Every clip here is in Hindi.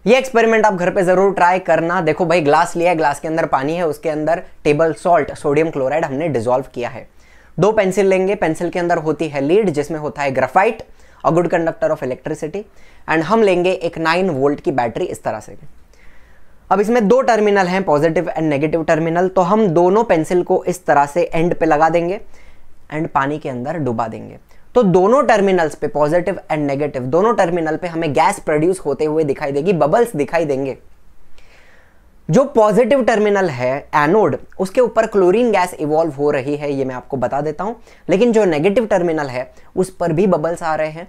ये एक्सपेरिमेंट आप घर पे जरूर ट्राई करना। देखो भाई, ग्लास लिया है, ग्लास के अंदर पानी है, उसके अंदर टेबल सॉल्ट सोडियम क्लोराइड हमने डिसॉल्व किया है। 2 पेंसिल लेंगे, पेंसिल के अंदर होती है लीड जिसमें होता है graphite, a good conductor of electricity, and हम लेंगे एक 9 वोल्ट की बैटरी इस तरह से। अब इसमें 2 टर्मिनल हैं, पॉजिटिव एंड नेगेटिव टर्मिनल, तो हम दोनों पेंसिल को इस तरह से एंड पे लगा देंगे एंड पानी के अंदर डुबा देंगे। तो दोनों टर्मिनल्स पे, पॉजिटिव एंड नेगेटिव दोनों टर्मिनल पे हमें गैस प्रोड्यूस होते हुए दिखाई देगी, बबल्स दिखाई देंगे। जो पॉजिटिव टर्मिनल है एनोड, उसके ऊपर क्लोरीन गैस इवॉल्व हो रही है, ये मैं आपको बता देता हूं। लेकिन जो नेगेटिव टर्मिनल है उस पर भी बबल्स आ रहे हैं।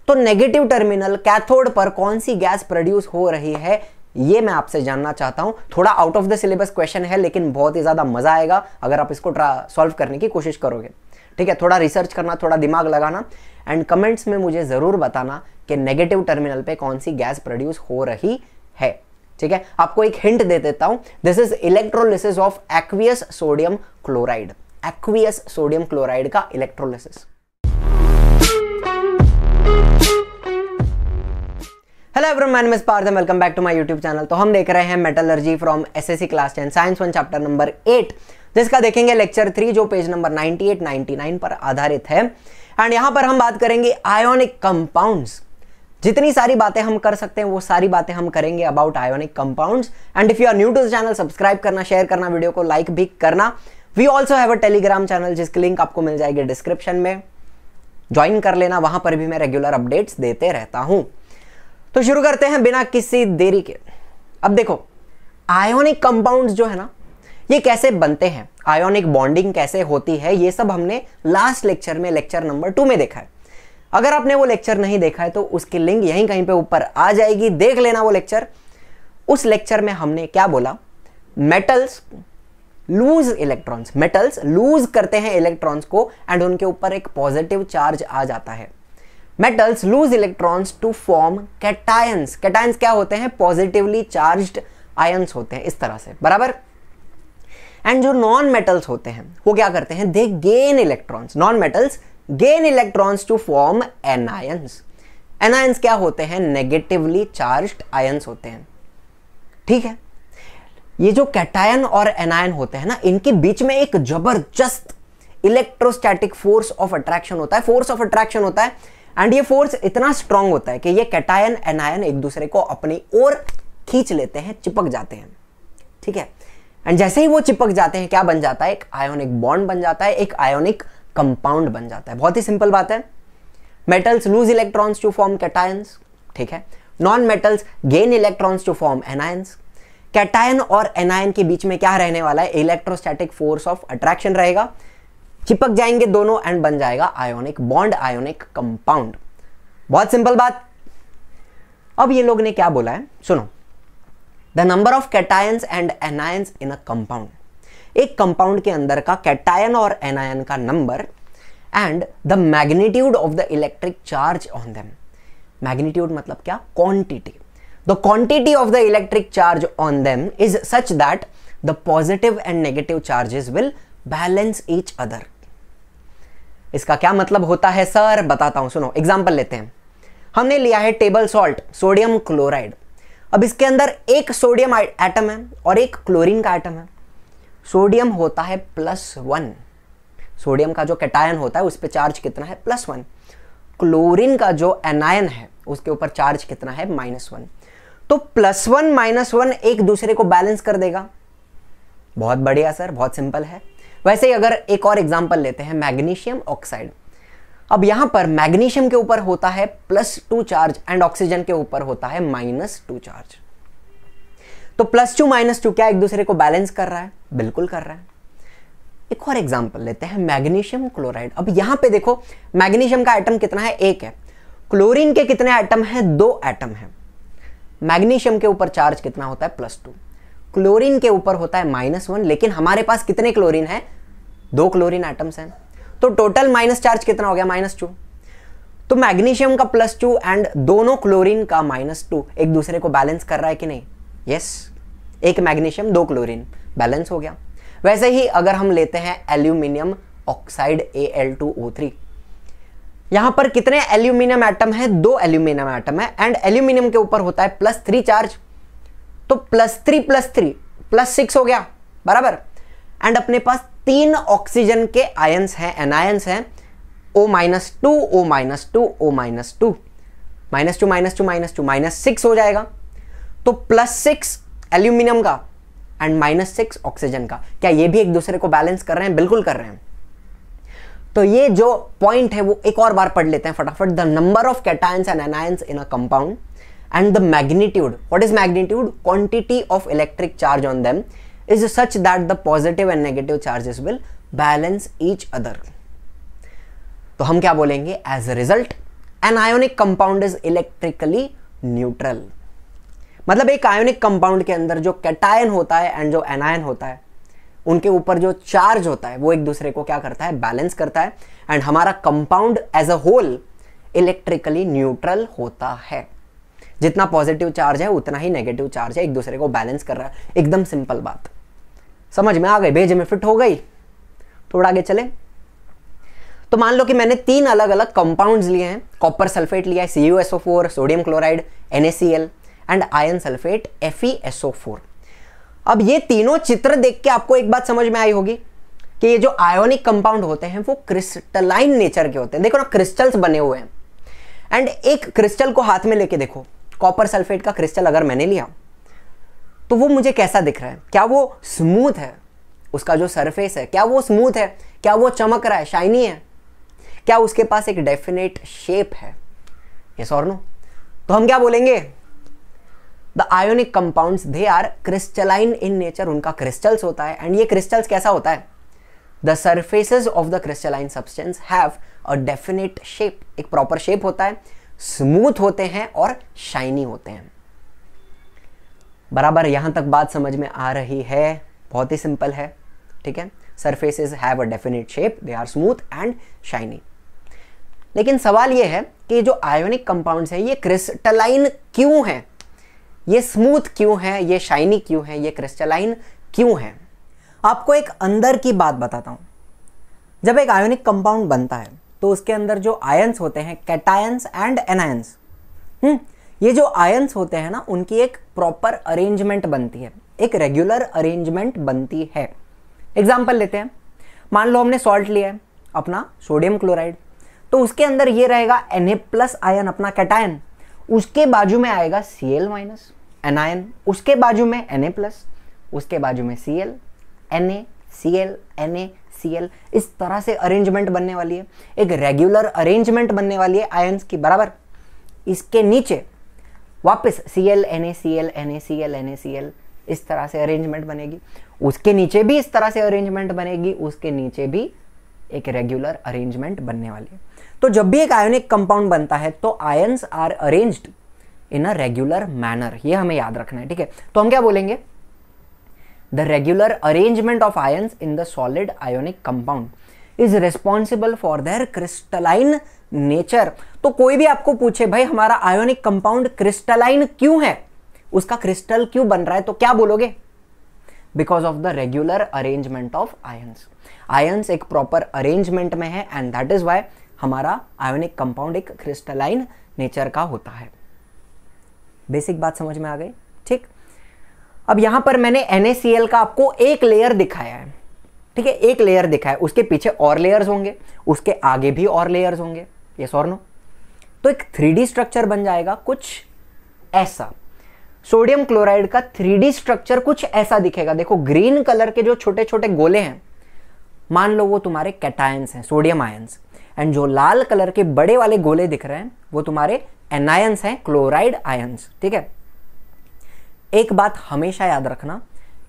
तो नेगेटिव टर्मिनल कैथोड पर कौन सी गैस प्रोड्यूस हो रही है, ये मैं आपसे जानना चाहता हूं। थोड़ा out of the syllabus question है, लेकिन बहुत ही ज्यादा मजा आएगा अगर आप इसको सॉल्व करने की कोशिश करोगे। ठीक है, थोड़ा रिसर्च करना, थोड़ा दिमाग लगाना, एंड कमेंट्स में मुझे जरूर बताना कि नेगेटिव टर्मिनल पे कौन सी गैस प्रोड्यूस हो रही है। ठीक है, आपको एक हिंट दे देता हूं, this is electrolysis of aqueous sodium chloride, aqueous sodium chloride का electrolysis. Hello everyone, my name is Parth and welcome back to my YouTube channel. तो हम देख रहे हैं metallurgy from SSC class 10 science 1 chapter number 8, जिसका देखेंगे लेक्चर 3 जो पेज नंबर 98 99 पर आधारित है। एंड यहां पर हम बात करेंगे आयोनिक कंपाउंड्स। जितनी सारी बातें हम कर सकते हैं वो सारी बातें हम करेंगे about ionic compounds. And if you are new to the channel, subscribe करना, शेयर करना, वीडियो को लाइक भी करना। We also have a Telegram channel जिसकी लिंक आपको मिल जाएगी डिस्क्रिप्शन में, ज्वाइन कर लेना, वहां पर भी मैं रेगुलर अपडेट्स देते रहता हूं। तो शुरू करते हैं बिना किसी देरी के। अब देखो, आयोनिक कंपाउंड्स जो है ना, ये कैसे बनते हैं, आयोनिक बॉन्डिंग कैसे होती है, ये सब हमने लास्ट लेक्चर में, लेक्चर नंबर 2 में देखा है। अगर आपने वो लेक्चर नहीं देखा है तो उसकी लिंक यहीं कहीं पे ऊपर आ जाएगी, देख लेना वो लेक्चर। उस लेक्चर में हमने क्या बोला, metals lose electrons, metals lose करते हैं इलेक्ट्रॉन्स को एंड उनके ऊपर एक पॉजिटिव चार्ज आ जाता है। Metals lose electrons to form cations. Cations क्या होते हैं, पॉजिटिवली चार्ज्ड आयंस होते हैं, इस तरह से, बराबर। एंड जो नॉन मेटल्स होते हैं वो क्या करते हैं, they gain electrons, non metals gain electrons to form anions. Anions क्या होते हैं, नेगेटिवली चार्ज्ड आयंस होते हैं। ठीक है, ये जो कैटायन और एनायन होते हैं ना, इनके बीच में एक जबरदस्त इलेक्ट्रोस्टैटिक फोर्स ऑफ अट्रैक्शन होता है, फोर्स ऑफ अट्रैक्शन होता है। एंड ये फोर्स इतना स्ट्रांग होता है कि ये कैटायन एनायन एक दूसरे को अपनी ओर खींच लेते हैं, चिपक जाते हैं। ठीक है, एंड जैसे ही वो चिपक जाते हैं क्या बन जाता है, एक आयोनिक बॉन्ड बन जाता है, एक आयोनिक कंपाउंड बन जाता है। बहुत ही सिंपल बात है। Metals lose electrons to form cations, ठीक है, non metals gain electrons to form anions. Cation और एनायन के बीच में क्या रहने वाला है, इलेक्ट्रोस्टैटिक फोर्स ऑफ अट्रैक्शन रहेगा, चिपक जाएंगे दोनों एंड बन जाएगा आयोनिक बॉन्ड, आयोनिक कंपाउंड। बहुत सिंपल बात। अब ये लोग ने क्या बोला है, सुनो, the number of cations and anions in a compound, एक कंपाउंड के अंदर का कैटायन और एनायन का number and the magnitude of the electric charge on them. Magnitude मतलब क्या, quantity. The quantity of the electric charge on them is such that the positive and negative charges will balance each other. इसका क्या मतलब होता है सर, बताता हूं, सुनो। एग्जांपल लेते हैं, हमने लिया है टेबल सॉल्ट सोडियम क्लोराइड। अब इसके अंदर एक सोडियम एटम है और एक क्लोरीन का एटम है। सोडियम होता है +1, सोडियम का जो कैटायन होता है उस पर चार्ज कितना है, +1। क्लोरीन का जो एनायन है उसके ऊपर चार्ज कितना है, -1। तो +1 -1 एक दूसरे को बैलेंस कर देगा। बहुत बढ़िया सर, बहुत सिंपल है। वैसे ही अगर एक और एग्जांपल लेते हैं, मैग्नीशियम ऑक्साइड। अब यहां पर मैग्नीशियम के ऊपर होता है +2 चार्ज एंड ऑक्सीजन के ऊपर होता है -2 चार्ज। तो +2 -2 क्या एक दूसरे को बैलेंस कर रहा है, बिल्कुल कर रहा है। एक और एग्जांपल लेते हैं, मैग्नीशियम क्लोराइड। अब यहां पे देखो, मैग्नीशियम का एटम कितना है, 1 है। क्लोरीन के कितने एटम है, 2 एटम है। मैग्नीशियम के ऊपर चार्ज कितना होता है, +2। क्लोरीन के ऊपर होता है -1, लेकिन हमारे पास कितने क्लोरीन है, 2 क्लोरीन एटम्स हैं। तो टोटल माइनस चार्ज कितना हो गया, -2। तो मैग्नीशियम का +2 एंड दोनों क्लोरीन का -2 एक दूसरे को बैलेंस कर रहा है कि नहीं, यस। एक मैग्नीशियम 2 क्लोरीन, बैलेंस हो गया। वैसे ही अगर हम लेते हैं एल्यूमिनियम ऑक्साइड Al2O3, यहां पर कितने एल्यूमिनियम एटम है? 2 एल्यूमिनियम एटम है एंड एल्यूमिनियम के ऊपर होता है +3 चार्ज, तो +3 + 3 +6 हो गया बराबर। एंड अपने पास 3 ऑक्सीजन के आयंस हैं, एनायंस हैं, O-2 O-2 O-2 -2 -2 -6 हो जाएगा। तो +6 एल्यूमिनियम का एंड -6 ऑक्सीजन का। क्या ये भी एक दूसरे को बैलेंस कर रहे हैं? बिल्कुल कर रहे हैं। तो ये जो पॉइंट है वो एक और बार पढ़ लेते हैं फटाफट। The number of cations and anions in a compound and the magnitude, what is magnitude? Quantity of electric charge on them is such that the positive and negative charges will balance each other. तो हम क्या बोलेंगे? As a result an ionic compound is electrically neutral. मतलब एक आयोनिक कंपाउंड के अंदर जो कैटायन होता है एंड जो एनायन होता है, उनके ऊपर जो चार्ज होता है वो एक दूसरे को क्या करता है? बैलेंस करता है। एंड हमारा compound as a whole electrically neutral होता है। जितना पॉजिटिव चार्ज है उतना ही नेगेटिव चार्ज है, एक दूसरे को बैलेंस कर रहा है। एकदम सिंपल बात, समझ में आ गई? भेज में फिट हो गई? थोड़ा आगे चले तो मान लो कि मैंने 3 अलग अलग कंपाउंड्स लिए हैं। कॉपर सल्फेट लिया है CuSO4, sodium chloride NaCl and iron sulphate FeSO4। अब ये तीनों चित्र देख के आपको एक बात समझ में आई होगी कि ये जो आयोनिक कंपाउंड होते हैं वो क्रिस्टलाइन नेचर के होते हैं। देखो ना, क्रिस्टल्स बने हुए हैं। एंड एक क्रिस्टल को हाथ में लेके देखो, कॉपर सल्फेट का क्रिस्टल अगर मैंने लिया तो वो मुझे कैसा दिख रहा है? क्या वो स्मूथ है? उसका जो सरफेस है क्या वो स्मूथ है? क्या वो चमक रहा है, शाइनी है? क्या उसके पास एक डेफिनेट शेप है? यस और नो? तो हम क्या बोलेंगे? The ionic compounds they are crystalline in nature. उनका क्रिस्टल्स होता है एंड ये क्रिस्टल्स कैसा होता है? The surfaces of the crystalline substance have a definite shape. एक प्रॉपर शेप होता है, स्मूथ होते हैं और शाइनी होते हैं। बराबर, यहां तक बात समझ में आ रही है? बहुत ही सिंपल है, ठीक है। Surfaces have a definite shape, they are smooth and shiny. लेकिन सवाल यह है कि जो आयोनिक कंपाउंड्स हैं ये क्रिस्टलाइन क्यों हैं? ये स्मूथ क्यों है? ये शाइनी क्यों है? ये क्रिस्टलाइन क्यों है? आपको एक अंदर की बात बताता हूं। जब एक आयोनिक कंपाउंड बनता है तो उसके अंदर जो आयंस होते हैं, कैटायंस एंड एनायंस, ये जो आयंस होते हैं ना, उनकी एक प्रॉपर अरेंजमेंट बनती है, एक रेगुलर अरेंजमेंट बनती है। एग्जाम्पल लेते हैं। मान लो हमने सॉल्ट लिया है अपना सोडियम क्लोराइड, तो उसके अंदर ये रहेगा Na+ आयन, अपना कैटायन। उसके बाजू में आएगा Cl- एनायन, उसके बाजू में Na+, उसके बाजू में Cl, Na, Cl, Na, Cl। इस तरह से अरेंजमेंट बनने वाली है, एक रेगुलर अरेंजमेंट बनने वाली है आयंस की। बराबर, इसके नीचे वापस Cl, Na, Cl, Na, Cl, Na, Cl, इस तरह से अरेंजमेंट बनेगी। उसके नीचे भी इस तरह से अरेंजमेंट बनेगी, उसके नीचे भी एक रेगुलर अरेंजमेंट बनने वाली है। तो जब भी एक आयोनिक कंपाउंड बनता है तो ions are arranged in a regular manner, ये हमें याद रखना है, ठीक है। तो हम क्या बोलेंगे? The regular arrangement of ions in the solid ionic compound is responsible for their crystalline nature. तो कोई भी आपको पूछे भाई हमारा आयोनिक कंपाउंड क्रिस्टलाइन क्यों है, उसका क्रिस्टल क्यों बन रहा है, तो क्या बोलोगे? Because of the regular arrangement of ions. Ions एक प्रॉपर अरेंजमेंट में है एंड दैट इज वाई हमारा आयोनिक कंपाउंड एक क्रिस्टलाइन नेचर का होता है। बेसिक बात समझ में आ गई, ठीक। अब यहां पर मैंने NaCl का आपको एक लेयर दिखाया है, ठीक है, एक लेयर दिखाया है। उसके पीछे और लेयर्स होंगे, उसके आगे भी और लेयर्स होंगे, यस और नो? तो एक 3D स्ट्रक्चर बन जाएगा कुछ ऐसा। सोडियम क्लोराइड का 3D स्ट्रक्चर कुछ ऐसा दिखेगा। देखो, ग्रीन कलर के जो छोटे छोटे गोले हैं, मान लो वो तुम्हारे कैटायंस हैं, सोडियम आयंस। एंड जो लाल कलर के बड़े वाले गोले दिख रहे हैं वो तुम्हारे एनायंस हैं, क्लोराइड आयंस, ठीक है। एक बात हमेशा याद रखना,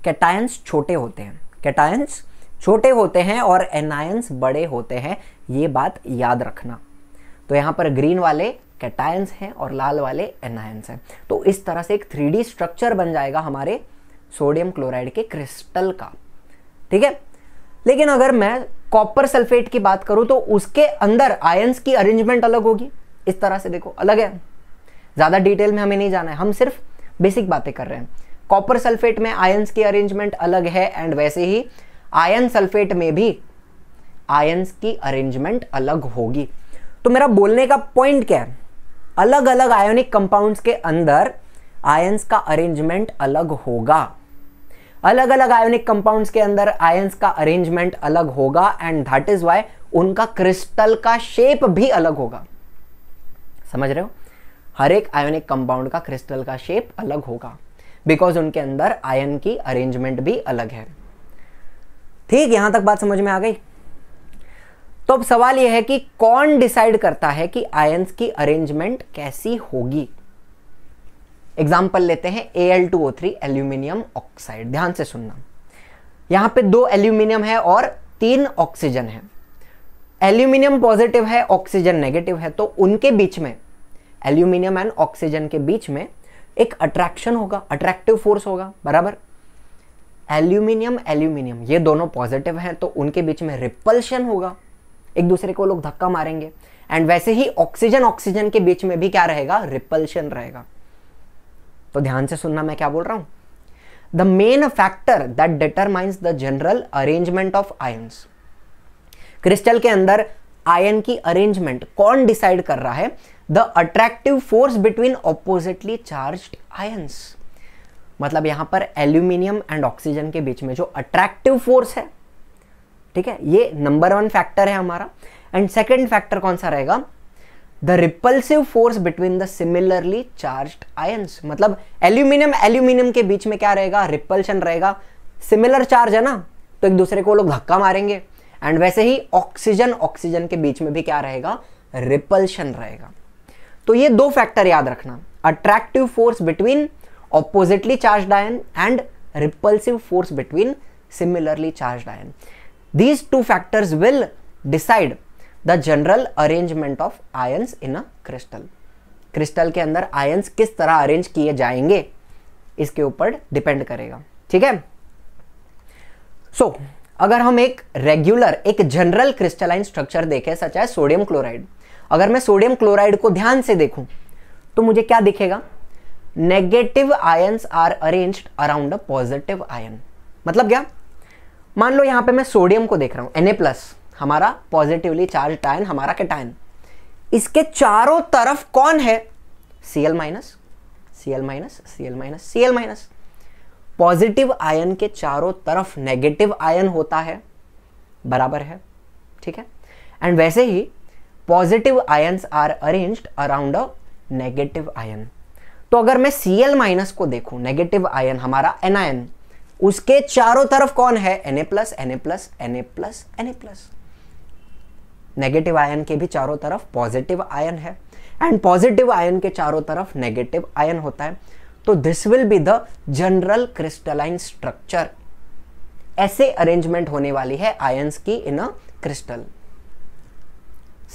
कैटायंस छोटे होते हैं, कैटायंस छोटे होते हैं और एनायंस बड़े होते हैं, ये बात याद रखना। तो यहां पर ग्रीन वाले कैटायंस हैं और लाल वाले एनायंस हैं। तो इस तरह से एक 3D स्ट्रक्चर बन जाएगा हमारे सोडियम क्लोराइड के क्रिस्टल का, ठीक है। लेकिन अगर मैं कॉपर सल्फेट की बात करूं तो उसके अंदर आयंस की अरेंजमेंट अलग होगी। इस तरह से देखो, अलग है। ज्यादा डिटेल में हमें नहीं जाना है, हम सिर्फ बेसिक बातें कर रहे हैं। कॉपर सल्फेट में आयंस की अरेंजमेंट अलग है एंड वैसे ही आयन सल्फेट में भी आयंस की अरेंजमेंट अलग होगी। तो मेरा बोलने का पॉइंट क्या है, अलग अलग आयोनिक कंपाउंड्स के अंदर आयंस का अरेंजमेंट अलग होगा, अलग अलग आयोनिक कंपाउंड्स के अंदर आयंस का अरेंजमेंट अलग होगा, एंड दैट इज व्हाई उनका क्रिस्टल का शेप भी अलग होगा। समझ रहे हो, हर एक आयोनिक कंपाउंड का क्रिस्टल का शेप अलग होगा बिकॉज उनके अंदर आयन की अरेंजमेंट भी अलग है। ठीक, यहां तक बात समझ में आ गई। तो अब सवाल यह है कि कौन डिसाइड करता है कि आयंस की अरेंजमेंट कैसी होगी। एग्जाम्पल लेते हैं Al2O3 एल्यूमिनियम ऑक्साइड। ध्यान से सुनना, यहां पे 2 एल्यूमिनियम है और 3 ऑक्सीजन है। एल्यूमिनियम पॉजिटिव है, ऑक्सीजन नेगेटिव है, तो उनके बीच में, एल्यूमिनियम एंड ऑक्सीजन के बीच में एक अट्रैक्शन होगा, अट्रैक्टिव फोर्स होगा, बराबर। एल्यूमिनियम एल्यूमिनियम ये दोनों पॉजिटिव हैं तो उनके बीच में रिपल्शन होगा, एक दूसरे को लोग धक्का मारेंगे। एंड वैसे ही ऑक्सीजन ऑक्सीजन के बीच में भी क्या रहेगा, रिपल्शन रहेगा। तो ध्यान से सुनना मैं क्या बोल रहा हूं। The main factor that determines the general arrangement of ions, crystal के अंदर आयन की अरेंजमेंट कौन डिसाइड कर रहा है, the attractive force between oppositely charged ions. मतलब यहां पर एल्यूमिनियम एंड ऑक्सीजन के बीच में जो अट्रैक्टिव फोर्स है, ठीक है, ये नंबर 1 फैक्टर है हमारा। एंड सेकंड फैक्टर कौन सा रहेगा, the repulsive force between the similarly charged ions. मतलब एल्यूमिनियम एल्यूमिनियम के बीच में क्या रहेगा, रिपल्शन रहेगा। सिमिलर चार्ज है ना, तो एक दूसरे को लोग धक्का मारेंगे। एंड वैसे ही ऑक्सीजन ऑक्सीजन के बीच में भी क्या रहेगा, रिपल्शन रहेगा। तो ये 2 फैक्टर याद रखना, attractive force between oppositely charged ion and repulsive force between similarly charged ion. These 2 factors will decide the general arrangement of ions in a crystal. Crystal के अंदर आयंस किस तरह अरेंज किए जाएंगे इसके ऊपर डिपेंड करेगा। ठीक है, सो अगर हम एक रेगुलर, एक जनरल क्रिस्टलाइन स्ट्रक्चर देखें सच एज सोडियम क्लोराइड, अगर मैं सोडियम क्लोराइड को ध्यान से देखूं तो मुझे क्या दिखेगा, negative ions are arranged around a positive ion. मतलब क्या, मान लो यहां पे मैं सोडियम को देख रहा हूं, Na+, हमारा पॉजिटिवली चार्ज आयन, हमारा कैटायन, इसके चारों तरफ कौन है, Cl-, Cl-, Cl-, Cl-। Positive ion के चारों तरफ नेगेटिव आयन होता है, बराबर है, ठीक है। एंड वैसे ही positive ions are arranged around a negative ion. तो अगर मैं Cl- को देखूं, नेगेटिव आयन हमारा एनायन, उसके चारों तरफ कौन है, Na+, Na+, Na+, Na+। Negative ion के भी चारों तरफ पॉजिटिव आयन है एंड पॉजिटिव आयन के चारों तरफ नेगेटिव आयन होता है। तो this will be the general crystalline structure. ऐसे अरेंजमेंट होने वाली है आयंस की इन अ क्रिस्टल।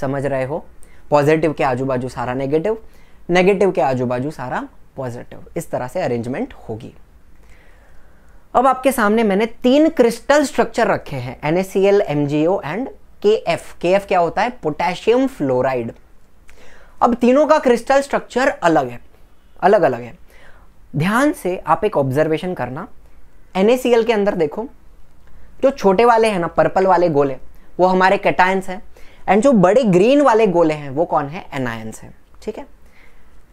समझ रहे हो, पॉजिटिव के आजू बाजू सारा नेगेटिव, नेगेटिव के आजू बाजू सारा पॉजिटिव, इस तरह से अरेंजमेंट होगी। अब आपके सामने मैंने 3 क्रिस्टल स्ट्रक्चर रखे हैं, NaCl, MgO and KF। KF क्या होता है, पोटेशियम फ्लोराइड। अब तीनों का क्रिस्टल स्ट्रक्चर अलग है, अलग अलग है। ध्यान से आप एक ऑब्जर्वेशन करना, NaCl के अंदर देखो, जो छोटे वाले हैं ना, पर्पल वाले गोले, वो हमारे कैटायंस हैं, एंड जो बड़े ग्रीन वाले गोले हैं वो कौन है, एनायंस हैं। ठीक है,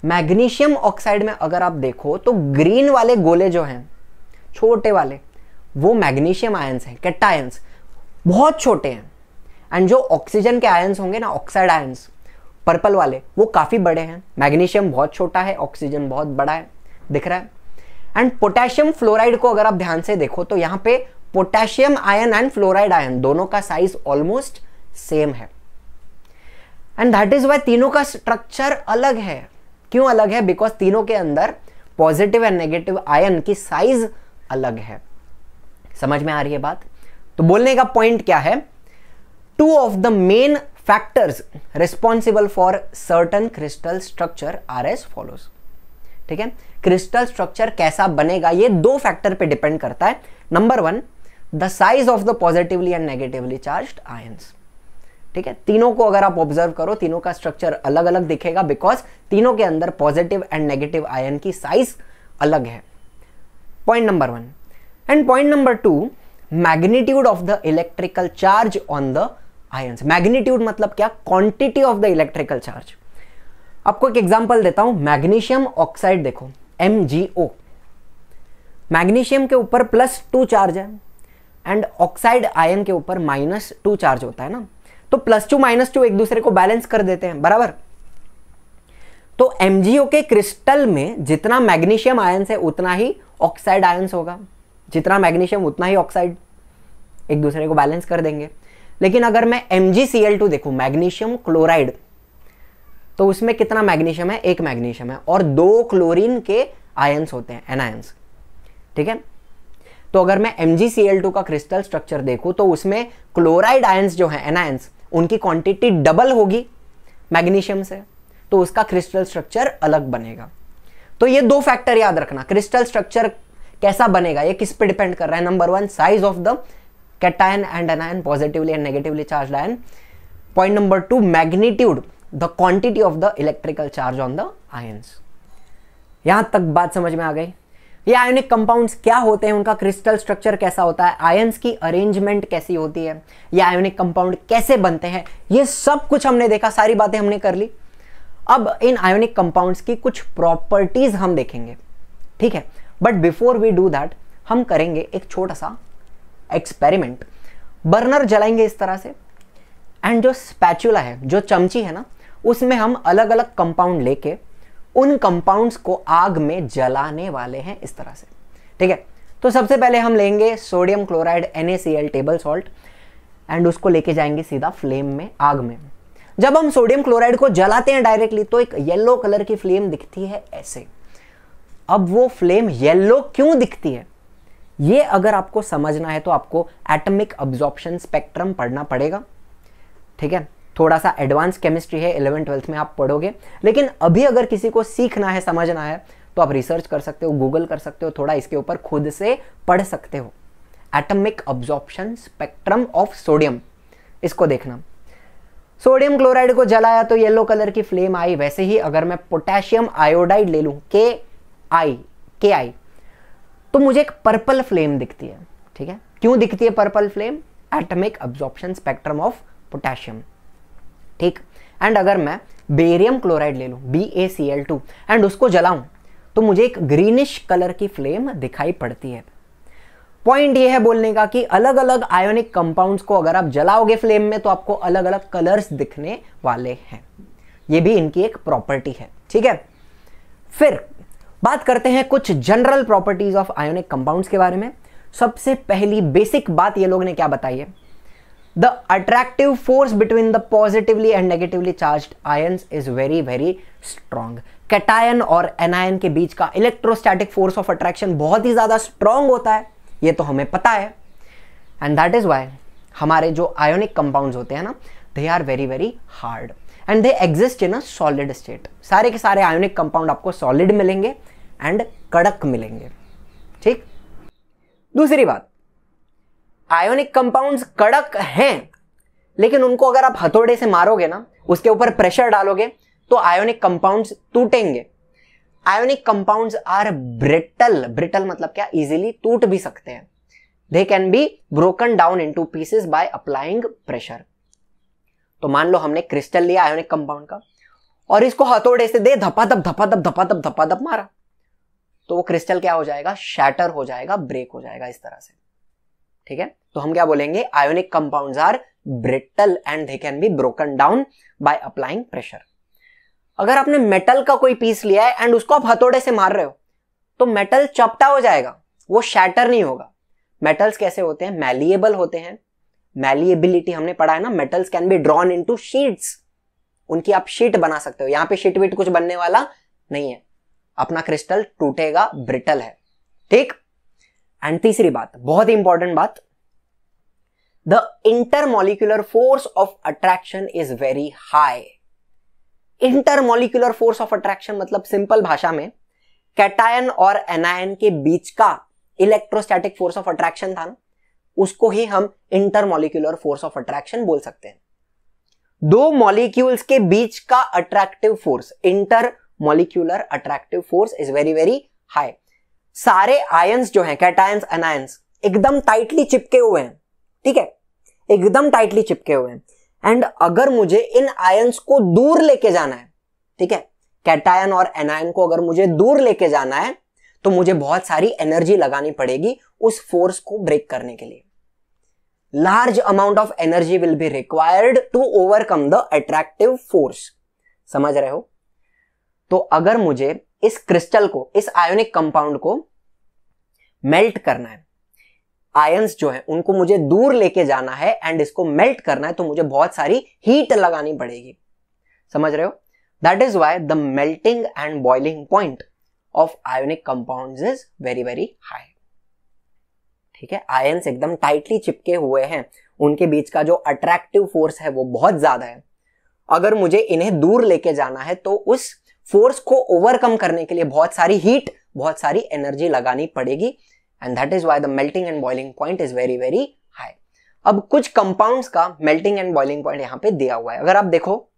मैग्नीशियम ऑक्साइड में अगर आप देखो तो ग्रीन वाले गोले जो हैं, छोटे वाले, वो मैग्नीशियम आयंस हैं, कैटायंस, बहुत छोटे हैं। एंड जो ऑक्सीजन के आयंस होंगे ना, ऑक्साइड आयंस, पर्पल वाले, वो काफी बड़े हैं। मैग्नीशियम बहुत छोटा है, ऑक्सीजन बहुत बड़ा है, दिख रहा है। एंड पोटेशियम फ्लोराइड को अगर आप ध्यान से देखो तो यहां पे potassium ion and fluoride ion दोनों का साइज ऑलमोस्ट सेम है। एंड दैट इज वाई तीनों का स्ट्रक्चर अलग है। क्यों अलग है, बिकॉज तीनों के अंदर पॉजिटिव एंड नेगेटिव आयन की साइज अलग है। समझ में आ रही है बात। तो बोलने का पॉइंट क्या है, 2 of the main factors responsible for certain crystal structure are as follows. ठीक है, क्रिस्टल स्ट्रक्चर कैसा बनेगा ये 2 फैक्टर पे डिपेंड करता है। Number 1, the size of the positively and negatively charged ions. ठीक है, तीनों को अगर आप ऑब्जर्व करो, तीनों का स्ट्रक्चर अलग अलग दिखेगा, बिकॉज तीनों के अंदर पॉजिटिव एंड नेगेटिव आयन की साइज अलग है। Point number 1। And point number 2, magnitude of the electrical charge on the ions. Magnitude मतलब क्या? Quantity of the electrical charge. आपको एक एग्जांपल देता हूं, मैग्नीशियम ऑक्साइड देखो, MgO। मैग्नीशियम के ऊपर +2 चार्ज है एंड ऑक्साइड आयन के ऊपर -2 चार्ज होता है ना, तो +2 -2 एक दूसरे को बैलेंस कर देते हैं, बराबर। तो MgO के क्रिस्टल में जितना मैग्नीशियम आयंस है उतना ही ऑक्साइड आयंस होगा, जितना मैग्नीशियम उतना ही ऑक्साइड, एक दूसरे को बैलेंस कर देंगे। लेकिन अगर मैं MgCl2 देखूं, मैग्नीशियम क्लोराइड, तो उसमें कितना मैग्नीशियम है? 1 मैग्नीशियम है और 2 क्लोरीन के आयंस होते हैं, एनायंस, ठीक है। तो अगर मैं MgCl2 का क्रिस्टल स्ट्रक्चर देखूं तो उसमें क्लोराइड आयंस जो है, एनायंस, उनकी क्वांटिटी डबल होगी मैग्नीशियम से, तो उसका क्रिस्टल स्ट्रक्चर अलग बनेगा। तो ये 2 फैक्टर याद रखना। क्रिस्टल स्ट्रक्चर कैसा बनेगा ये किस पे डिपेंड कर रहा है? Number 1, size of the cation and anion, positively and negatively charged ion. Point number 2, magnitude, the quantity of the electrical charge on the ions. यहां तक बात समझ में आ गई? ये आयोनिक कंपाउंड्स क्या होते हैं, उनका क्रिस्टल स्ट्रक्चर कैसा होता है, आयंस की अरेंजमेंट कैसी होती है, ये आयोनिक कंपाउंड कैसे बनते हैं, ये सब कुछ हमने देखा, सारी बातें हमने कर ली। अब इन आयोनिक कंपाउंड्स की कुछ प्रॉपर्टीज हम देखेंगे, ठीक है। But before we do that, हम करेंगे एक छोटा सा एक्सपेरिमेंट। बर्नर जलाएंगे इस तरह से, एंड जो स्पैचुला है, जो चमची है ना, उसमें हम अलग अलग कंपाउंड लेके उन कंपाउंड्स को आग में जलाने वाले हैं इस तरह से, ठीक है। तो सबसे पहले हम लेंगे sodium chloride NaCl table salt and उसको लेके जाएंगे सीधा फ्लेम में, आग में। जब हम सोडियम क्लोराइड को जलाते हैं डायरेक्टली तो एक येलो कलर की फ्लेम दिखती है ऐसे। अब वो फ्लेम येलो क्यों दिखती है, ये अगर आपको समझना है तो आपको एटॉमिक अब्जॉर्प्शन स्पेक्ट्रम पढ़ना पड़ेगा, ठीक है। थोड़ा सा एडवांस केमिस्ट्री है, 11th-12th में आप पढ़ोगे। लेकिन अभी अगर किसी को सीखना है, समझना है, तो आप रिसर्च कर सकते हो, गूगल कर सकते हो, थोड़ा इसके ऊपर खुद से पढ़ सकते हो। Atomic absorption spectrum of sodium, इसको देखना। सोडियम क्लोराइड को जलाया तो येलो कलर की फ्लेम आई। वैसे ही अगर मैं पोटेशियम आयोडाइड ले लूं, Ki, तो मुझे एक पर्पल फ्लेम दिखती है, ठीक है। क्यों दिखती है purple flame? Atomic absorption spectrum of potassium, ठीक। एंड अगर मैं बेरियम क्लोराइड ले लूं, BaCl2, एंड उसको जलाऊं तो मुझे एक ग्रीनिश कलर की फ्लेम दिखाई पड़ती है। पॉइंट ये है बोलने का कि अलग अलग आयोनिक कंपाउंड्स को अगर आप जलाओगे फ्लेम में तो आपको अलग अलग कलर्स दिखने वाले हैं। ये भी इनकी एक प्रॉपर्टी है, ठीक है। फिर बात करते हैं कुछ general properties of ionic compounds के बारे में। सबसे पहली बेसिक बात ये लोग ने क्या बताई है? The attractive force between the positively and negatively charged ions is very very strong. Cation और एनायन के बीच का इलेक्ट्रोस्टैटिक फोर्स ऑफ अट्रैक्शन बहुत ही ज्यादा स्ट्रॉन्ग होता है, ये तो हमें पता है। एंड दैट इज वाई हमारे जो आयोनिक कंपाउंड्स होते हैं ना, they are very very hard and they exist in a solid state. सारे के सारे आयोनिक कंपाउंड आपको सॉलिड मिलेंगे एंड कड़क मिलेंगे, ठीक। दूसरी बात, आयोनिक कंपाउंड्स कड़क हैं, लेकिन उनको अगर आप हथौड़े से मारोगे ना, उसके ऊपर प्रेशर डालोगे तो आयोनिक कंपाउंड्स टूटेंगे। Ionic compounds are brittle. Brittle मतलब क्या? इजीली टूट भी सकते हैं। They can be broken down into pieces by applying pressure. तो मान लो हमने क्रिस्टल लिया आयोनिक कंपाउंड का और इसको हथौड़े से दे धपाधप मारा, तो वो क्रिस्टल क्या हो जाएगा? शैटर हो जाएगा, ब्रेक हो जाएगा इस तरह से, ठीक है। तो हम क्या बोलेंगे? Ionic compounds are brittle and they can be broken down by applying pressure. अगर आपने मेटल का कोई पीस लिया है एंड उसको आप हथौड़े से मार रहे हो तो मेटल चपटा हो जाएगा, वो शैटर नहीं होगा। मेटल्स कैसे होते हैं? मैलिएबल होते हैं। मैलिएबिलिटी हमने पढ़ा है ना, metals can be drawn into sheets. उनकी आप शीट बना सकते हो। यहां पे शीट वीट कुछ बनने वाला नहीं है, अपना क्रिस्टल टूटेगा, ब्रिटल है, ठीक। एंड तीसरी बात, बहुत ही इंपॉर्टेंट बात, the intermolecular force of attraction is very high. Intermolecular force of attraction मतलब सिंपल भाषा में कैटायन और एनायन के बीच का इलेक्ट्रोस्टैटिक फोर्स ऑफ अट्रैक्शन था ना, उसको ही हम इंटरमॉलिक्यूलर फोर्स ऑफ अट्रैक्शन बोल सकते हैं। दो मॉलिक्यूल्स के बीच का attractive force, intermolecular attractive force is very very high. सारे आयंस जो हैं, कैटायंस एनायंस, एकदम टाइटली चिपके हुए हैं, ठीक है, एकदम टाइटली चिपके हुए हैं। एंड अगर मुझे इन आयंस को दूर लेके जाना है, ठीक है, कैटायन और एनायन को अगर मुझे दूर लेके जाना है तो मुझे बहुत सारी एनर्जी लगानी पड़ेगी उस फोर्स को ब्रेक करने के लिए। Large amount of energy will be required to overcome the attractive force. समझ रहे हो? तो अगर मुझे इस क्रिस्टल को, इस आयोनिक कंपाउंड को मेल्ट करना है, आयंस जो है उनको मुझे दूर लेके जाना है एंड इसको मेल्ट करना है, तो मुझे बहुत सारी हीट लगानी पड़ेगी। समझ रहे हो? That is why the melting and boiling point of ionic compounds is very very high. ठीक है, आयंस एकदम टाइटली चिपके हुए हैं, उनके बीच का जो अट्रैक्टिव फोर्स है वो बहुत ज्यादा है। अगर मुझे इन्हें दूर लेके जाना है तो उस फोर्स को ओवरकम करने के लिए बहुत सारी हीट, बहुत सारी एनर्जी लगानी पड़ेगी, and that is why the melting and boiling point is very very high. अब कुछ कंपाउंड्स का मेल्टिंग एंड बॉइलिंग पॉइंट यहां पे दिया हुआ है। अगर आप देखो,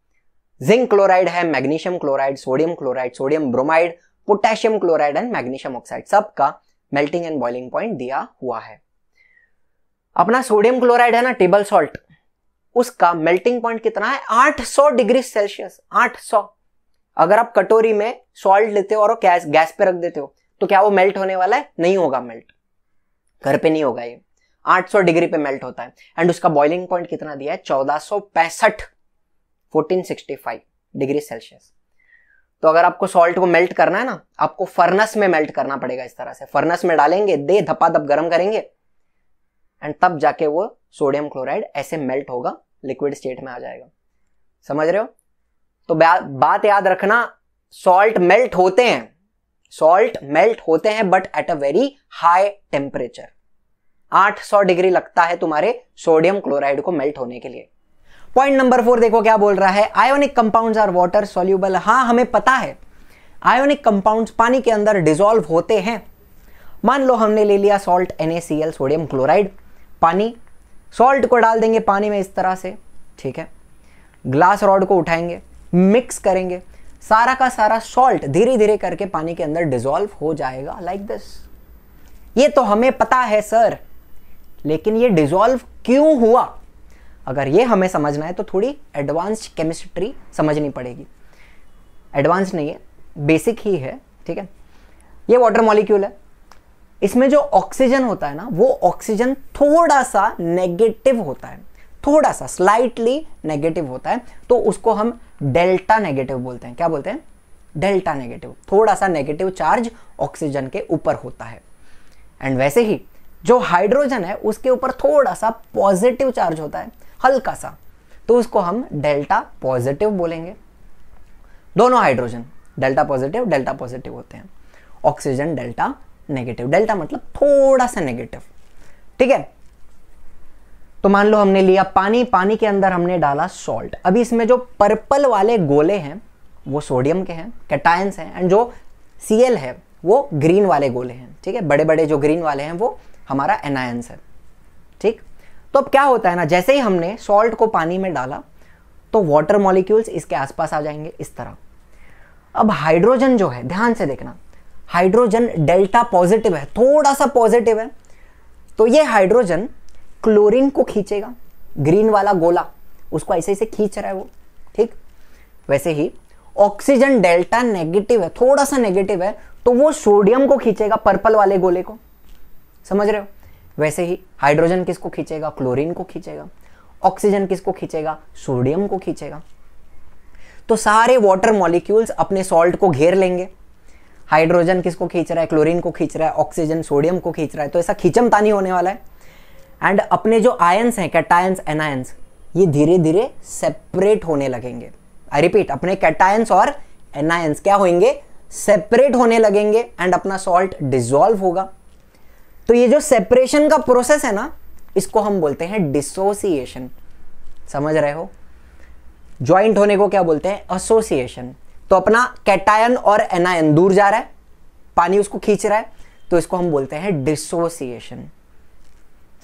जिंक क्लोराइड है, magnesium chloride, sodium bromide, potassium chloride and magnesium oxide, सबका मेल्टिंग एंड बॉइलिंग पॉइंट दिया हुआ है। अपना सोडियम क्लोराइड है ना, टेबल सॉल्ट, उसका मेल्टिंग पॉइंट कितना है? 800 डिग्री सेल्सियस। 800। अगर आप कटोरी में सॉल्ट लेते हो और गैस पे रख देते हो तो क्या वो मेल्ट होने वाला है? नहीं होगा मेल्ट, घर पे नहीं होगा ये। 800 डिग्री पे मेल्ट होता है। एंड उसका बॉइलिंग पॉइंट कितना दिया है? 1465 डिग्री सेल्सियस। तो अगर आपको सॉल्ट को मेल्ट करना है ना, आपको फर्नेस में मेल्ट करना पड़ेगा। इस तरह से फर्नेस में डालेंगे, दे धपाधप गर्म करेंगे एंड तब जाके वो सोडियम क्लोराइड ऐसे मेल्ट होगा, लिक्विड स्टेट में आ जाएगा। समझ रहे हो? तो बात याद रखना, सॉल्ट मेल्ट होते हैं but at a very high temperature. 800 degree लगता है तुम्हारे सोडियम क्लोराइड को मेल्ट होने के लिए। पॉइंट नंबर 4 देखो क्या बोल रहा है, ionic compounds are water soluble. हाँ, हमें पता है आयोनिक कंपाउंड्स पानी के अंदर डिसॉल्व होते हैं। मान लो हमने ले लिया सॉल्ट NaCl, सोडियम क्लोराइड, पानी, सॉल्ट को डाल देंगे पानी में इस तरह से, ठीक है, ग्लास रॉड को उठाएंगे, मिक्स करेंगे, सारा का सारा सॉल्ट धीरे धीरे करके पानी के अंदर डिसॉल्व हो जाएगा लाइक दिस। ये तो हमें पता है सर, लेकिन ये डिसॉल्व क्यों हुआ? अगर ये हमें समझना है तो थोड़ी एडवांस्ड केमिस्ट्री समझनी पड़ेगी। एडवांस नहीं है, बेसिक ही है, ठीक है। ये वाटर मॉलिक्यूल है, इसमें जो ऑक्सीजन होता है ना, वो ऑक्सीजन थोड़ा सा नेगेटिव होता है, थोड़ा सा स्लाइटली नेगेटिव होता है, तो उसको हम डेल्टा नेगेटिव बोलते हैं। क्या बोलते हैं? Delta negative. थोड़ा सा नेगेटिव चार्ज ऑक्सीजन के ऊपर होता है। एंड वैसे ही जो हाइड्रोजन है उसके ऊपर थोड़ा सा पॉजिटिव चार्ज होता है, हल्का सा, तो उसको हम डेल्टा पॉजिटिव बोलेंगे। दोनों हाइड्रोजन डेल्टा पॉजिटिव होते हैं, ऑक्सीजन डेल्टा नेगेटिव। डेल्टा मतलब थोड़ा सा नेगेटिव, ठीक है। तो मान लो हमने लिया पानी, पानी के अंदर हमने डाला सॉल्ट। अभी इसमें जो पर्पल वाले गोले हैं वो सोडियम के हैं, कैटायंस हैं, एंड जो Cl है वो ग्रीन वाले गोले हैं, ठीक है। बड़े बड़े जो ग्रीन वाले हैं वो हमारा एनायंस है, ठीक। तो अब क्या होता है ना, जैसे ही हमने सॉल्ट को पानी में डाला तो वाटर मॉलिक्यूल्स इसके आसपास आ जाएंगे इस तरह। अब हाइड्रोजन जो है, ध्यान से देखना, हाइड्रोजन डेल्टा पॉजिटिव है, थोड़ा सा पॉजिटिव है, तो ये हाइड्रोजन क्लोरीन को खींचेगा, ग्रीन वाला गोला उसको ऐसे ऐसे खींच रहा है वो, ठीक। वैसे ही ऑक्सीजन डेल्टा नेगेटिव है, थोड़ा सा नेगेटिव है, तो वो सोडियम को खींचेगा, पर्पल वाले गोले को। समझ रहे हो? वैसे ही हाइड्रोजन किसको खींचेगा? क्लोरीन को खींचेगा। ऑक्सीजन किसको खींचेगा? सोडियम को खींचेगा। तो सारे वाटर मॉलिक्यूल्स अपने सॉल्ट को घेर लेंगे। हाइड्रोजन किसको खींच रहा है? क्लोरीन को खींच रहा है, ऑक्सीजन सोडियम को खींच रहा है, तो ऐसा खींचमतानी होने वाला है। एंड अपने जो आयंस हैं, कैटायंस, एनायंस, ये धीरे धीरे सेपरेट होने लगेंगे। आई रिपीट, अपने कैटायंस और एनायंस क्या होंगे? सेपरेट होने लगेंगे एंड अपना सॉल्ट डिसॉल्व होगा। तो ये जो सेपरेशन का प्रोसेस है ना, इसको हम बोलते हैं डिसोसिएशन। समझ रहे हो? ज्वाइंट होने को क्या बोलते हैं? एसोसिएशन। तो अपना कैटायन और एनायन दूर जा रहा है, पानी उसको खींच रहा है, तो इसको हम बोलते हैं डिसोसिएशन।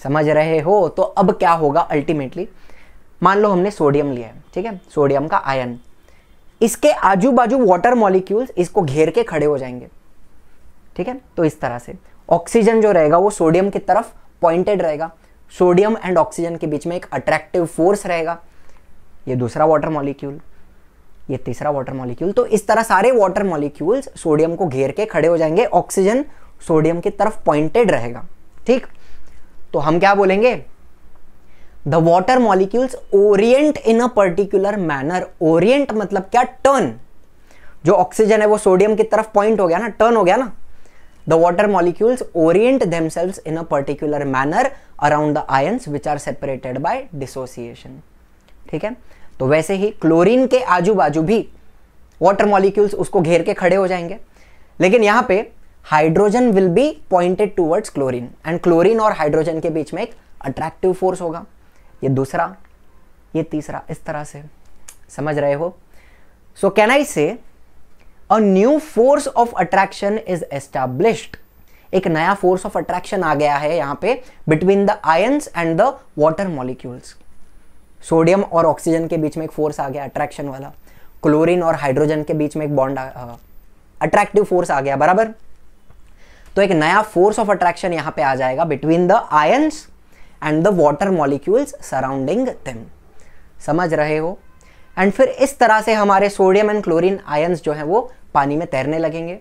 समझ रहे हो? तो अब क्या होगा अल्टीमेटली, मान लो हमने सोडियम लिया है, ठीक है, सोडियम का आयन, इसके आजू बाजू वाटर मॉलिक्यूल्स इसको घेर के खड़े हो जाएंगे, ठीक है। तो इस तरह से ऑक्सीजन जो रहेगा वो सोडियम की तरफ पॉइंटेड रहेगा, सोडियम एंड ऑक्सीजन के बीच में एक अट्रैक्टिव फोर्स रहेगा, ये दूसरा वाटर मॉलिक्यूल, ये तीसरा वाटर मॉलिक्यूल। तो इस तरह सारे वाटर मॉलिक्यूल्स सोडियम को घेर के खड़े हो जाएंगे, ऑक्सीजन सोडियम की तरफ पॉइंटेड रहेगा। ठीक, तो हम क्या बोलेंगे, the water molecules Orient in a particular manner. Orient मतलब क्या, टर्न। जो ऑक्सीजन है वो सोडियम की तरफ पॉइंट हो गया ना, टर्न हो गया ना। The water molecules orient themselves in a particular manner around the ions which are separated by dissociation. ठीक है, तो वैसे ही क्लोरीन के आजू बाजू भी वाटर मॉलिक्यूल्स उसको घेर के खड़े हो जाएंगे, लेकिन यहां पे hydrogen will be pointed towards chlorine, and chlorine और हाइड्रोजन के बीच में एक अट्रैक्टिव फोर्स होगा। ये दूसरा, ये तीसरा, इस तरह से, समझ रहे हो। सो कैन आई से a new force of attraction is established. एक नया फोर्स ऑफ अट्रैक्शन आ गया है यहां पे between the ions and the water molecules. Sodium और ऑक्सीजन के बीच में एक फोर्स आ गया अट्रैक्शन वाला, क्लोरीन और हाइड्रोजन के बीच में एक बॉन्ड अट्रैक्टिव फोर्स आ गया, बराबर। तो एक नया फोर्स ऑफ अट्रैक्शन यहां पे आ जाएगा between the ions and the water molecules surrounding them. समझ रहे हो। एंड फिर इस तरह से हमारे सोडियम एंड क्लोरीन आयंस जो है वो पानी में तैरने लगेंगे,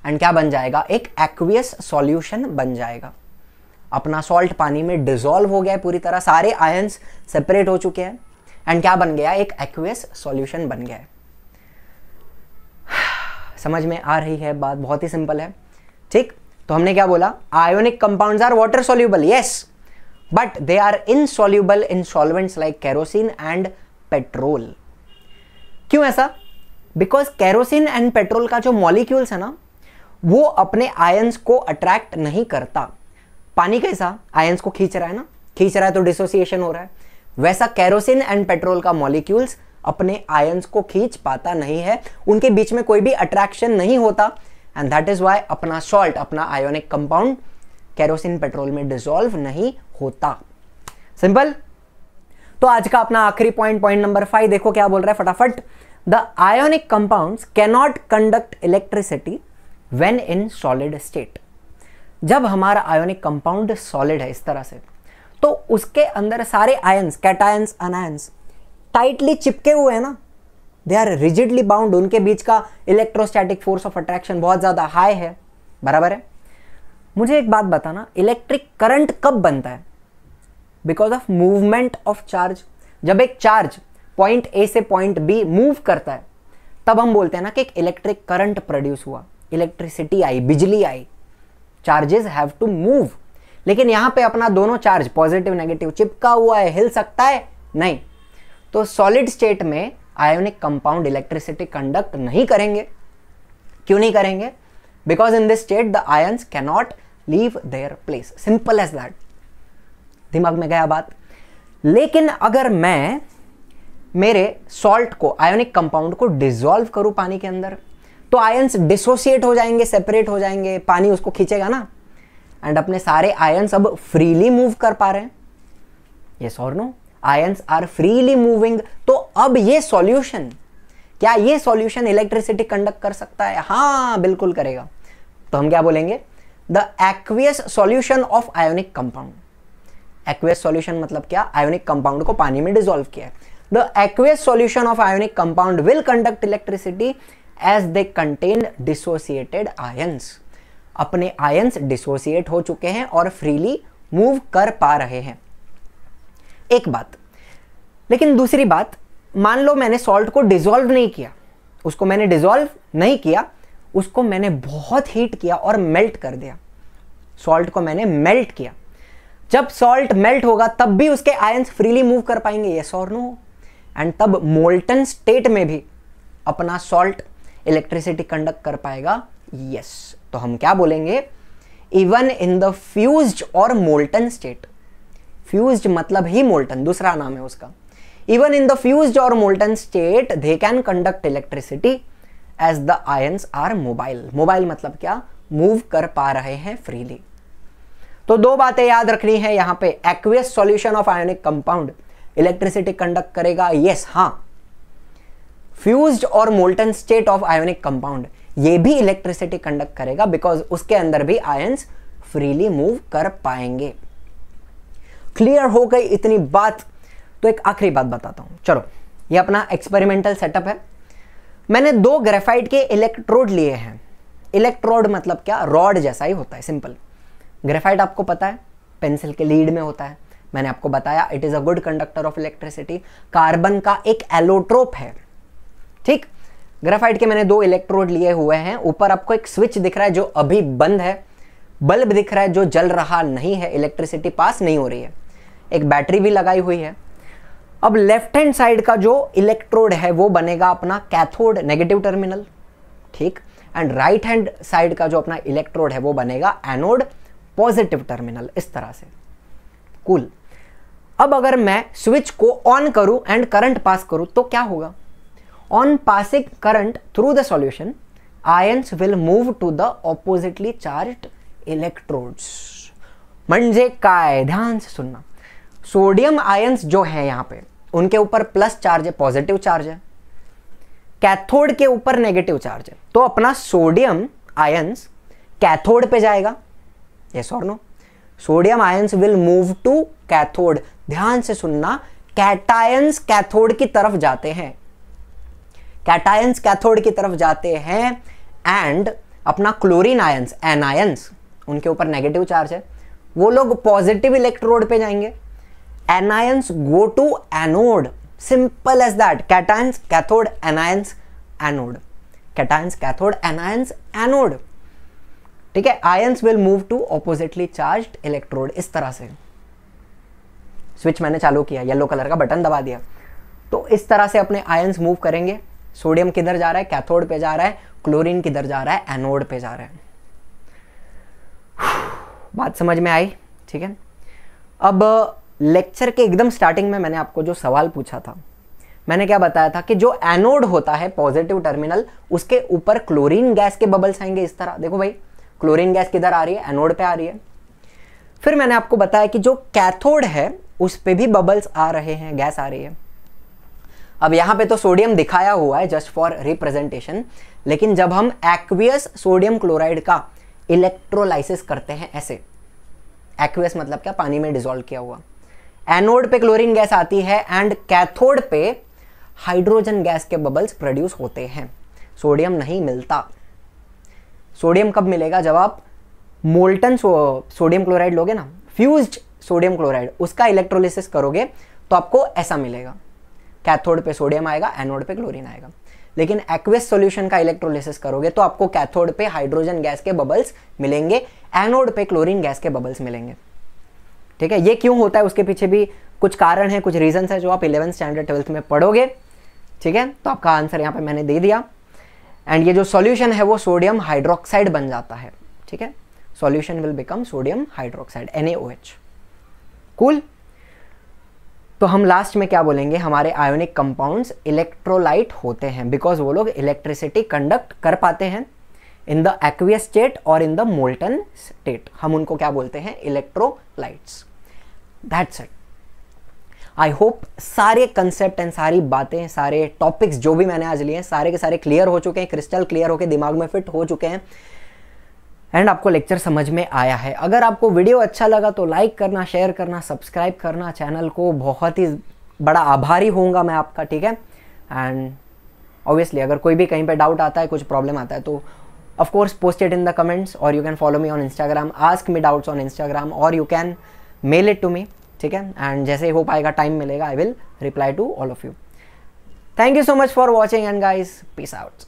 एंड क्या बन जाएगा, एक एक्वियस सॉल्यूशन बन जाएगा। अपना सॉल्ट पानी में डिसॉल्व हो गया है पूरी तरह, सारे आयंस सेपरेट हो चुके हैं, एंड क्या बन गया, एक एक्वियस सॉल्यूशन बन गया है। समझ में आ रही है बात, बहुत ही सिंपल है। ठीक, तो हमने क्या बोला, ionic compounds are water soluble, yes, but they are insoluble in solvents like kerosene and petrol. क्यों ऐसा, बिकॉज केरोसिन एंड पेट्रोल का जो मॉलिक्यूल्स है ना, वो अपने आयंस को अट्रैक्ट नहीं करता। पानी कैसा आयंस को खींच रहा है ना, खींच रहा है तो डिसोसिएशन हो रहा है, वैसा केरोसिन एंड पेट्रोल का मॉलिक्यूल्स अपने आयंस को खींच पाता नहीं है, उनके बीच में कोई भी अट्रैक्शन नहीं होता, एंड दैट इज व्हाई अपना सॉल्ट, अपना आयोनिक कंपाउंड केरोसिन पेट्रोल में डिसॉल्व नहीं होता। सिंपल। तो आज का अपना आखिरी पॉइंट नंबर 5 देखो क्या बोल रहा है फटाफट। The ionic compounds cannot conduct electricity when in solid state. जब हमारा आयोनिक कंपाउंड सॉलिड है इस तरह से, तो उसके अंदर सारे आयंस, कैटायंस, अनायंस टाइटली चिपके हुए हैं ना, दे आर रिजिडली बाउंड, उनके बीच का इलेक्ट्रोस्टैटिक फोर्स ऑफ अट्रैक्शन बहुत ज्यादा हाई है, बराबर है। मुझे एक बात बताना, इलेक्ट्रिक करंट कब बनता है, because of movement of charge. जब एक चार्ज पॉइंट ए से पॉइंट बी मूव करता है, तब हम बोलते हैं ना कि एक इलेक्ट्रिक करंट प्रोड्यूस हुआ, इलेक्ट्रिसिटी आई, बिजली आई। चार्जेस हैव टू मूव, लेकिन यहां पे अपना दोनों चार्ज पॉजिटिव नेगेटिव चिपका हुआ है, हिल सकता है नहीं। तो सॉलिड स्टेट में आयोनिक कंपाउंड इलेक्ट्रिसिटी कंडक्ट नहीं करेंगे। क्यों नहीं करेंगे, because in this state the ions cannot leave their place, simple as that. दिमाग में गया बात। लेकिन अगर मैं मेरे सॉल्ट को, आयोनिक कंपाउंड को डिसॉल्व करूं पानी के अंदर, तो आयंस डिसोसिएट हो जाएंगे, सेपरेट हो जाएंगे, पानी उसको खींचेगा ना, एंड अपने सारे आयंस अब फ्रीली मूव कर पा रहे हैं। यस और no, ions are freely moving. तो अब ये सॉल्यूशन, क्या ये सॉल्यूशन इलेक्ट्रिसिटी कंडक्ट कर सकता है? हाँ, बिल्कुल करेगा। तो हम क्या बोलेंगे, the aqueous solution of ionic compound. Aqueous solution मतलब क्या, आयोनिक कंपाउंड को पानी में डिसॉल्व किया है। The aqueous solution of ionic compound will conduct electricity as they contain dissociated ions. अपने आयंस डिसोसिएट हो चुके हैं और फ्रीली मूव कर पा रहे हैं। एक बात, लेकिन दूसरी बात, मान लो मैंने सॉल्ट को डिसॉल्व नहीं किया, उसको मैंने डिसॉल्व नहीं किया, उसको मैंने बहुत हीट किया और मेल्ट कर दिया। सॉल्ट को मैंने मेल्ट किया। जब सॉल्ट मेल्ट होगा तब भी उसके आयंस फ्रीली मूव कर पाएंगे, यस और नो। एंड तब मोल्टन स्टेट में भी अपना सॉल्ट इलेक्ट्रिसिटी कंडक्ट कर पाएगा, यस। तो हम क्या बोलेंगे, इवन इन द फ्यूज्ड और मोल्टन स्टेट। फ्यूज्ड मतलब ही मोल्टन, दूसरा नाम है उसका। इवन इन द फ्यूज्ड और molten state they can conduct electricity as the ions are mobile. Mobile मतलब क्या, मूव कर पा रहे हैं फ्रीली। तो दो बातें याद रखनी है यहां पे, aqueous solution of ionic compound electricity conduct करेगा, यस, हाँ। फ्यूज्ड और molten state of ionic compound ये भी इलेक्ट्रिसिटी कंडक्ट करेगा, बिकॉज उसके अंदर भी आयंस फ्रीली मूव कर पाएंगे। क्लियर हो गई इतनी बात? तो एक आखिरी बात बताता हूं, चलो। ये अपना एक्सपेरिमेंटल सेटअप है। मैंने 2 ग्रेफाइट के इलेक्ट्रोड लिए हैं। इलेक्ट्रोड मतलब क्या, रॉड जैसा ही होता है, सिंपल। ग्रेफाइट आपको पता है पेंसिल के लीड में होता है, मैंने आपको बताया it is a good conductor of electricity. Carbon का एक एलोट्रोप है, ठीक। ग्रेफाइट के मैंने 2 इलेक्ट्रोड लिए हुए हैं। ऊपर आपको एक स्विच दिख रहा है जो अभी बंद है, बल्ब दिख रहा है जो जल रहा नहीं है, इलेक्ट्रिसिटी पास नहीं हो रही है, एक बैटरी भी लगाई हुई है। अब लेफ्ट हैंड साइड का जो इलेक्ट्रोड है वो बनेगा अपना कैथोड, नेगेटिव टर्मिनल, ठीक। एंड राइट हैंड साइड का जो अपना इलेक्ट्रोड है वो बनेगा एनोड, पॉजिटिव टर्मिनल, इस तरह से। कूल। अब अगर मैं स्विच को ऑन करूं एंड करंट पास करूं तो क्या होगा? On passing current through the solution ions will move to the oppositely charged electrodes. म्हणजे काय, ध्यान से सुनना। सोडियम आयन्स जो है यहां पे, उनके ऊपर प्लस चार्ज है, पॉजिटिव चार्ज है, कैथोड के ऊपर नेगेटिव चार्ज है। तो अपना सोडियम आयन्स कैथोड पे जाएगा, यस और no? Sodium ions will move to cathode. ध्यान से सुनना, कैटायंस कैथोड की तरफ जाते हैं, कैटायंस कैथोड की तरफ जाते हैं। एंड अपना क्लोरीन आयन्स, एनायंस, उनके ऊपर नेगेटिव चार्ज है, वो लोग पॉजिटिव इलेक्ट्रोड पे जाएंगे। Anions go to anode, simple as that. Cations cathode, anions anode, cations cathode, anions anode, ठीक है। Ions will move to oppositely charged electrode, इस तरह से। स्विच मैंने चालू किया, येलो कलर का बटन दबा दिया, तो इस तरह से अपने आयंस मूव करेंगे। सोडियम किधर जा रहा है? कैथोड पे जा रहा है। क्लोरीन किधर जा रहा है? एनोड पे जा रहा है। बात समझ में आई? ठीक है। अब लेक्चर के एकदम स्टार्टिंग में मैंने आपको जो सवाल पूछा था, मैंने क्या बताया था कि जो एनोड होता है, पॉजिटिव टर्मिनल, उसके ऊपर क्लोरीन गैस के बबल्स आएंगे इस तरह। देखो भाई, क्लोरीन गैस किधर आ रही है? एनोड पे आ रही है। फिर मैंने आपको बताया कि जो कैथोड है उस पे भी बबल्स आ रहे हैं, गैस आ रही है। अब यहां पे तो सोडियम दिखाया हुआ है जस्ट फॉर रिप्रेजेंटेशन, लेकिन जब हम एक्वियस सोडियम क्लोराइड का इलेक्ट्रोलाइसिस करते हैं, ऐसे, एक्वियस मतलब क्या? पानी में डिसॉल्व किया हुआ। एनोड पे क्लोरीन गैस आती है एंड कैथोड पे हाइड्रोजन गैस के बबल्स प्रोड्यूस होते हैं। सोडियम नहीं मिलता। सोडियम कब मिलेगा? जब आप मोल्टन सोडियम क्लोराइड लोगे ना, फ्यूज्ड सोडियम क्लोराइड, उसका इलेक्ट्रोलिसिस करोगे तो आपको ऐसा मिलेगा। कैथोड पे सोडियम आएगा, एनोड पे क्लोरीन आएगा। लेकिन एक्वियस सॉल्यूशन का इलेक्ट्रोलिसिस करोगे तो आपको कैथोड पे हाइड्रोजन गैस के बबल्स मिलेंगे, एनोड पे क्लोरीन गैस के बबल्स मिलेंगे। ठीक है। ये क्यों होता है उसके पीछे भी कुछ कारण है, कुछ रीजंस है जो आप 11th स्टैंडर्ड 12th में पढ़ोगे। ठीक है। तो आपका आंसर यहाँ पे मैंने दे दिया। एंड ये जो सॉल्यूशन है वो सोडियम हाइड्रोक्साइड बन जाता है। ठीक है। Solution will become sodium hydroxide, NaOH। Cool. तो हम लास्ट में क्या बोलेंगे? हमारे आयोनिक कंपाउंड्स इलेक्ट्रोलाइट होते हैं बिकॉज वो लोग इलेक्ट्रिसिटी कंडक्ट कर पाते हैं इन द एक्वियस स्टेट और इन द मोल्टन स्टेट। हम उनको क्या बोलते हैं? Electrolytes. That's it. I hope सारे कंसेप्ट एंड सारी बातें, सारे टॉपिक्स जो भी मैंने आज लिए हैं, सारे के सारे क्लियर हो चुके हैं, क्रिस्टल क्लियर होके दिमाग में फिट हो चुके हैं एंड आपको लेक्चर समझ में आया है। अगर आपको वीडियो अच्छा लगा तो लाइक करना, शेयर करना, सब्सक्राइब करना चैनल को। बहुत ही बड़ा आभारी होऊंगा मैं आपका। ठीक है। एंड ऑब्वियसली अगर कोई भी कहीं पे डाउट आता है, कुछ प्रॉब्लम आता है, तो of course post it in the comments or you can follow me on Instagram, ask me doubts on Instagram or you can mail it to me. ठीक है। एंड जैसे ही हो पाएगा, टाइम मिलेगा, I will reply to all of you. Thank you so much for watching and guys, peace out.